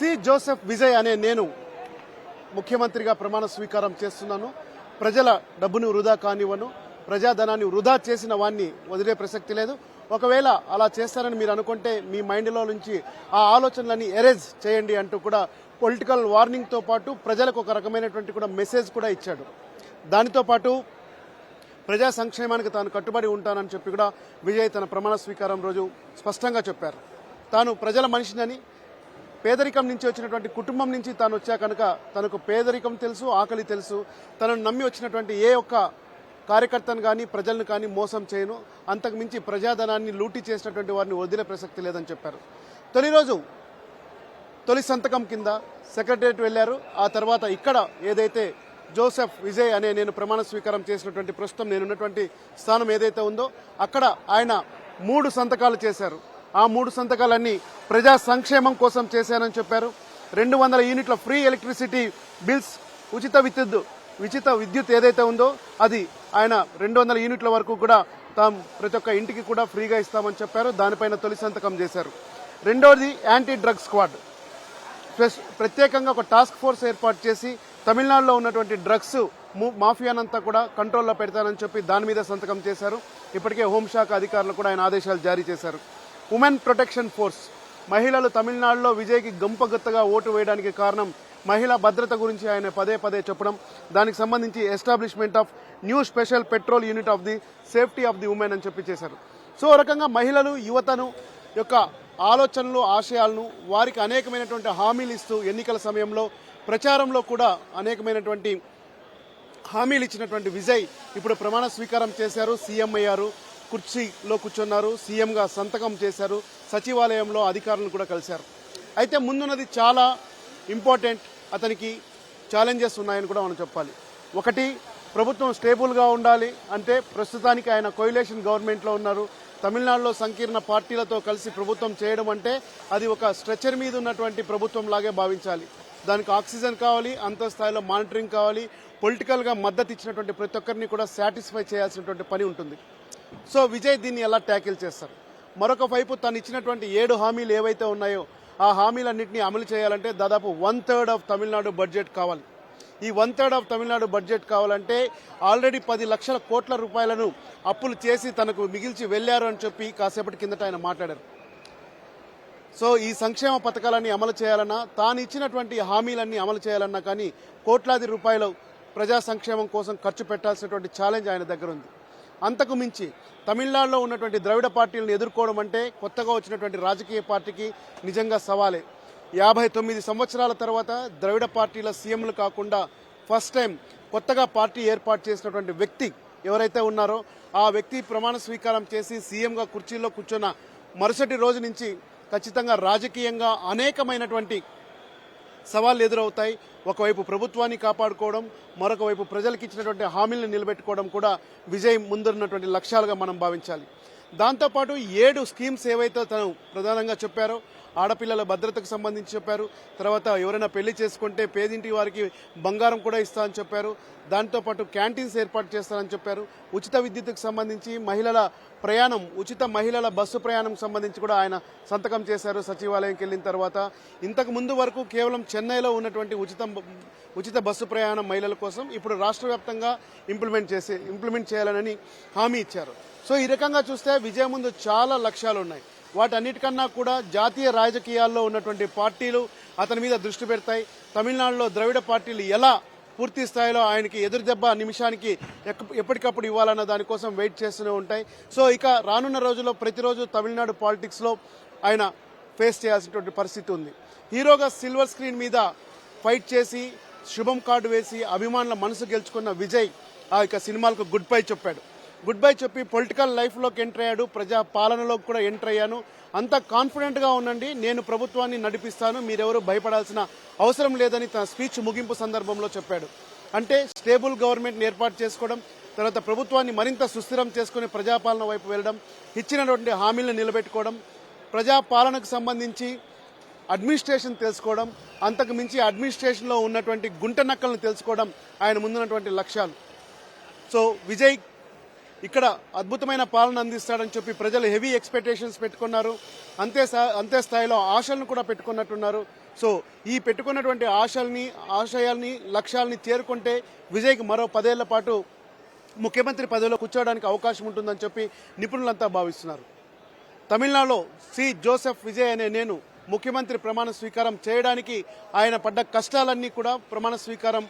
C Joseph Vijay అనే నేను ముఖ్యమంత్రిగా ప్రమాణ స్వీకారం చేస్తున్నాను. ప్రజల డబ్బును వృధా కానివ్వను, ప్రజాధనాన్ని వృధా చేసిన వాడిని వదిలే ప్రసక్తి లేదు. ఒకవేళ అలా చేస్తారని మీరు అనుకుంటే మీ మైండ్లో నుంచి ఆ ఆలోచనలన్నీ ఎరేజ్ చేయండి అంటూ కూడా పొలిటికల్ వార్నింగ్తో పాటు ప్రజలకు ఒక రకమైనటువంటి కూడా మెసేజ్ కూడా ఇచ్చాడు. దానితో పాటు ప్రజా సంక్షేమానికి తాను కట్టుబడి ఉంటానని చెప్పి కూడా విజయ్ తన ప్రమాణ స్వీకారం రోజు స్పష్టంగా చెప్పారు. తాను ప్రజల మనిషినని, పేదరికం నుంచి వచ్చినటువంటి కుటుంబం నుంచి తాను వచ్చా కనుక తనకు పేదరికం తెలుసు, ఆకలి తెలుసు. తనను నమ్మి వచ్చినటువంటి ఏ ఒక్క కార్యకర్తను కానీ ప్రజలను కానీ మోసం చేయను, అంతకు మించి ప్రజాధనాన్ని లూటీ చేసినటువంటి వారిని వదిలే ప్రసక్తి లేదని చెప్పారు. తొలి రోజు తొలి సంతకం కింద సెక్రటరియట్ వెళ్లారు. ఆ తర్వాత ఇక్కడ ఏదైతే జోసెఫ్ విజయ్ అనే నేను ప్రమాణ స్వీకారం చేసినటువంటి ప్రస్తుతం నేనున్నటువంటి స్థానం ఏదైతే ఉందో అక్కడ ఆయన 3 సంతకాలు చేశారు. ఆ 3 సంతకాలన్నీ ప్రజా సంక్షేమం కోసం చేశానని చెప్పారు. 200 యూనిట్ల ఫ్రీ ఎలక్ట్రిసిటీ బిల్స్, ఉచిత విద్యుత్ ఏదైతే ఉందో అది ఆయన 200 యూనిట్ల వరకు కూడా తాము ప్రతి ఒక్క ఇంటికి కూడా ఫ్రీగా ఇస్తామని చెప్పారు. దానిపైన తొలి సంతకం చేశారు. రెండోది యాంటీ డ్రగ్ స్క్వాడ్, ప్రత్యేకంగా ఒక టాస్క్ ఫోర్స్ ఏర్పాటు చేసి తమిళనాడులో ఉన్నటువంటి డ్రగ్స్ మాఫియానంతా కూడా కంట్రోల్లో పెడతానని చెప్పి దాని మీద సంతకం చేశారు. ఇప్పటికే హోంశాఖ అధికారులు కూడా ఆయన ఆదేశాలు జారీ చేశారు. ఉమెన్ ప్రొటెక్షన్ ఫోర్స్, మహిళలు తమిళనాడులో విజయ్కి గంపగత్తగా ఓటు వేయడానికి కారణం మహిళా భద్రత గురించి ఆయన పదే పదే చెప్పడం, దానికి సంబంధించి establishment of new special petrol unit of the safety of the women అని చెప్పి చేశారు. సో ఒక రకంగా మహిళలు, యువతను యొక్క ఆలోచనలు, ఆశయాలను వారికి అనేకమైనటువంటి హామీలు ఇస్తూ ఎన్నికల సమయంలో ప్రచారంలో కూడా అనేకమైనటువంటి హామీలు ఇచ్చినటువంటి విజయ్ ఇప్పుడు ప్రమాణ స్వీకారం చేశారు. సీఎం అయ్యారు, కుర్చీలో కూర్చున్నారు, సీఎంగా సంతకం చేశారు, సచివాలయంలో అధికారులను కూడా కలిశారు. అయితే ముందున్నది చాలా ఇంపార్టెంట్, అతనికి ఛాలెంజెస్ ఉన్నాయని కూడా మనం చెప్పాలి. ఒకటి, ప్రభుత్వం స్టేబుల్గా ఉండాలి. అంటే ప్రస్తుతానికి ఆయన కోయిలేషన్ గవర్నమెంట్లో ఉన్నారు. తమిళనాడులో సంకీర్ణ పార్టీలతో కలిసి ప్రభుత్వం చేయడం అంటే అది ఒక స్ట్రెచర్ మీద ఉన్నటువంటి ప్రభుత్వం లాగే భావించాలి. దానికి ఆక్సిజన్ కావాలి, అంతర్స్థాయిలో మానిటరింగ్ కావాలి, పొలిటికల్గా మద్దతు ఇచ్చినటువంటి ప్రతి ఒక్కరిని కూడా సాటిస్ఫై చేయాల్సినటువంటి పని ఉంటుంది. సో విజయ్ దీన్ని ఎలా ట్యాకిల్ చేస్తారు? మరొక వైపు తను ఇచ్చినటువంటి 7 హామీలు ఏవైతే ఉన్నాయో ఆ హామీలన్నింటినీ అమలు చేయాలంటే దాదాపు 1/3 ఆఫ్ తమిళనాడు బడ్జెట్ కావాలి. ఈ 1/3 ఆఫ్ తమిళనాడు బడ్జెట్ కావాలంటే ఆల్రెడీ 10 లక్షల కోట్ల రూపాయలను అప్పులు చేసి తనకు మిగిల్చి వెళ్లారు అని చెప్పి కాసేపటి కిందట ఆయన మాట్లాడారు. సో ఈ సంక్షేమ పథకాలన్నీ అమలు చేయాలన్నా, తాను ఇచ్చినటువంటి హామీలన్నీ అమలు చేయాలన్నా కానీ కోట్లాది రూపాయలు ప్రజా సంక్షేమం కోసం ఖర్చు పెట్టాల్సినటువంటి ఛాలెంజ్ ఆయన దగ్గర ఉంది. అంతకు మించి తమిళనాడులో ఉన్నటువంటి ద్రవిడ పార్టీలను ఎదుర్కోవడం అంటే కొత్తగా వచ్చినటువంటి రాజకీయ పార్టీకి నిజంగా సవాలే. 59 సంవత్సరాల తర్వాత ద్రవిడ పార్టీల సీఎంలు కాకుండా ఫస్ట్ టైం కొత్తగా పార్టీ ఏర్పాటు చేసినటువంటి వ్యక్తి ఎవరైతే ఉన్నారో ఆ వ్యక్తి ప్రమాణ స్వీకారం చేసి సీఎంగా కుర్చీలో కూర్చున్న మరుసటి రోజు నుంచి ఖచ్చితంగా రాజకీయంగా అనేకమైనటువంటి సవాళ్లు ఎదురవుతాయి. ఒకవైపు ప్రభుత్వాన్ని కాపాడుకోవడం, మరొక వైపు ప్రజలకు ఇచ్చినటువంటి హామీలను నిలబెట్టుకోవడం కూడా విజయ్ ముందున్నటువంటి లక్ష్యాలుగా మనం భావించాలి. దాంతోపాటు 7 స్కీమ్స్ ఏవైతే తను ప్రధానంగా చెప్పారో, ఆడపిల్లల భద్రతకు సంబంధించి చెప్పారు. తర్వాత ఎవరైనా పెళ్లి చేసుకుంటే పేదింటి వారికి బంగారం కూడా ఇస్తా అని చెప్పారు. దాంతోపాటు క్యాంటీన్స్ ఏర్పాటు చేస్తారని చెప్పారు. ఉచిత విద్యుత్తుకు సంబంధించి మహిళల ప్రయాణం, ఉచిత మహిళల బస్సు ప్రయాణం సంబంధించి కూడా ఆయన సంతకం చేశారు సచివాలయంకి వెళ్ళిన తర్వాత. ఇంతకు ముందు వరకు కేవలం చెన్నైలో ఉన్నటువంటి ఉచిత బస్సు ప్రయాణం మహిళల కోసం ఇప్పుడు రాష్ట్ర వ్యాప్తంగా ఇంప్లిమెంట్ చేయాలని హామీ ఇచ్చారు. సో ఈ రకంగా చూస్తే విజయ్ ముందు చాలా లక్ష్యాలు ఉన్నాయి. వాటన్నిటికన్నా కూడా జాతీయ రాజకీయాల్లో ఉన్నటువంటి పార్టీలు అతని మీద దృష్టి పెడతాయి. తమిళనాడులో ద్రవిడ పార్టీలు ఎలా పూర్తి స్థాయిలో ఆయనకి ఎదురు దెబ్బ నిమిషానికి ఎప్పటికప్పుడు ఇవ్వాలన్న దానికోసం వెయిట్ చేస్తూనే ఉంటాయి. సో ఇక రానున్న రోజుల్లో ప్రతిరోజు తమిళనాడు పాలిటిక్స్లో ఆయన ఫేస్ చేయాల్సినటువంటి పరిస్థితి ఉంది. హీరోగా సిల్వర్ స్క్రీన్ మీద ఫైట్ చేసి శుభం కార్డు వేసి అభిమానుల మనసు గెలుచుకున్న విజయ్ ఆ ఇక సినిమాలకు గుడ్ బై చెప్పాడు. గుడ్ బై చెప్పి పొలిటికల్ లైఫ్లోకి ఎంటర్ అయ్యాడు. ప్రజా పాలనలోకి కూడా ఎంటర్ అయ్యాను. అంత కాన్ఫిడెంట్గా ఉండండి, నేను ప్రభుత్వాన్ని నడిపిస్తాను, మీరెవరూ భయపడాల్సిన అవసరం లేదని తన స్పీచ్ ముగింపు సందర్భంలో చెప్పాడు. అంటే స్టేబుల్ గవర్నమెంట్ని ఏర్పాటు చేసుకోవడం, తర్వాత ప్రభుత్వాన్ని మరింత సుస్థిరం చేసుకుని ప్రజాపాలన వైపు వెళ్ళడం, ఇచ్చినటువంటి హామీలను నిలబెట్టుకోవడం, ప్రజాపాలనకు సంబంధించి అడ్మినిస్ట్రేషన్ తెలుసుకోవడం, అంతకు మించి అడ్మినిస్ట్రేషన్లో ఉన్నటువంటి గుంట నక్కలను తెలుసుకోవడం ఆయన ముందున్నటువంటి లక్ష్యాలు. సో విజయ్ ఇక్కడ అద్భుతమైన పాలన అందిస్తాడని చెప్పి ప్రజలు హెవీ ఎక్స్పెక్టేషన్స్ పెట్టుకున్నారు. అంతే స్థాయిలో ఆశలను కూడా పెట్టుకున్నట్టున్నారు. సో ఈ పెట్టుకున్నటువంటి ఆశయాల్ని లక్ష్యాల్ని చేరుకుంటే విజయ్కి మరో 10 ఏళ్ల పాటు ముఖ్యమంత్రి పదవిలో కూర్చోవడానికి అవకాశం ఉంటుందని చెప్పి నిపుణులంతా భావిస్తున్నారు. తమిళనాడులో సి జోసెఫ్ విజయ్ అనే నేను ముఖ్యమంత్రి ప్రమాణ స్వీకారం చేయడానికి ఆయన పడ్డ కష్టాలన్నీ కూడా ప్రమాణ స్వీకారం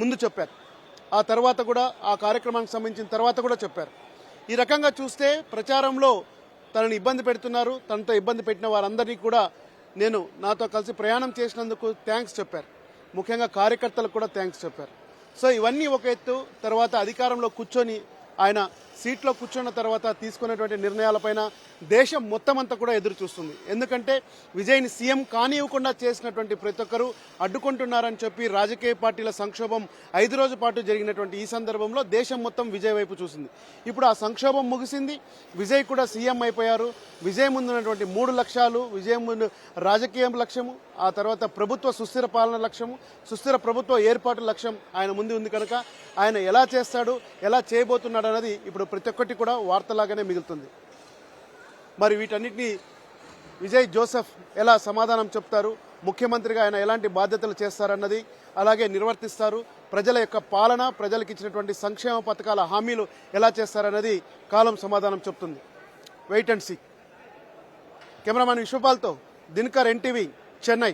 ముందు చెప్పారు. ఆ తర్వాత కూడా ఆ కార్యక్రమానికి సంబంధించిన తర్వాత కూడా చెప్పారు. ఈ రకంగా చూస్తే ప్రచారంలో తనని ఇబ్బంది పెడుతున్నారు, తనతో ఇబ్బంది పెట్టిన వారందరినీ కూడా నాతో కలిసి ప్రయాణం చేసినందుకు థ్యాంక్స్ చెప్పారు. ముఖ్యంగా కార్యకర్తలకు కూడా థ్యాంక్స్ చెప్పారు. సో ఇవన్నీ ఒక ఎత్తు. తర్వాత అధికారంలో కూర్చొని ఆయన సీట్లో కూర్చున్న తర్వాత తీసుకున్నటువంటి నిర్ణయాలపైన దేశం మొత్తం అంతా కూడా ఎదురు చూస్తుంది. ఎందుకంటే విజయ్ని సీఎం కానివ్వకుండా చేసినటువంటి ప్రతి ఒక్కరూ అడ్డుకుంటున్నారని చెప్పి రాజకీయ పార్టీల సంక్షోభం 5 రోజుల పాటు జరిగినటువంటి ఈ సందర్భంలో దేశం మొత్తం విజయ్ వైపు చూసింది. ఇప్పుడు ఆ సంక్షోభం ముగిసింది. విజయ్ కూడా సీఎం అయిపోయారు. విజయ్ ముందున్నటువంటి 3 లక్ష్యాలు, విజయ్ ముందు రాజకీయం లక్ష్యము, ఆ తర్వాత ప్రభుత్వ సుస్థిర పాలన లక్ష్యము, సుస్థిర ప్రభుత్వ ఏర్పాటు లక్ష్యం ఆయన ముందు ఉంది. కనుక ఆయన ఎలా చేస్తాడు, ఎలా చేయబోతున్నాడు అన్నది ఇప్పుడు ప్రతి ఒక్కటి కూడా వార్తలాగానే మిగులుతుంది. మరి వీటన్నిటినీ విజయ్ జోసెఫ్ ఎలా సమాధానం చెప్తారు, ముఖ్యమంత్రిగా ఆయన ఎలాంటి బాధ్యతలు చేస్తారన్నది, అలాగే నిర్వర్తిస్తారు, ప్రజల యొక్క పాలన, ప్రజలకు ఇచ్చినటువంటి సంక్షేమ పథకాల హామీలు ఎలా చేస్తారన్నది కాలం సమాధానం చెప్తుంది. Wait and see. కెమెరామ్యాన్ విశ్వపాల్తో దినకర్, ఎన్టీవీ, చెన్నై.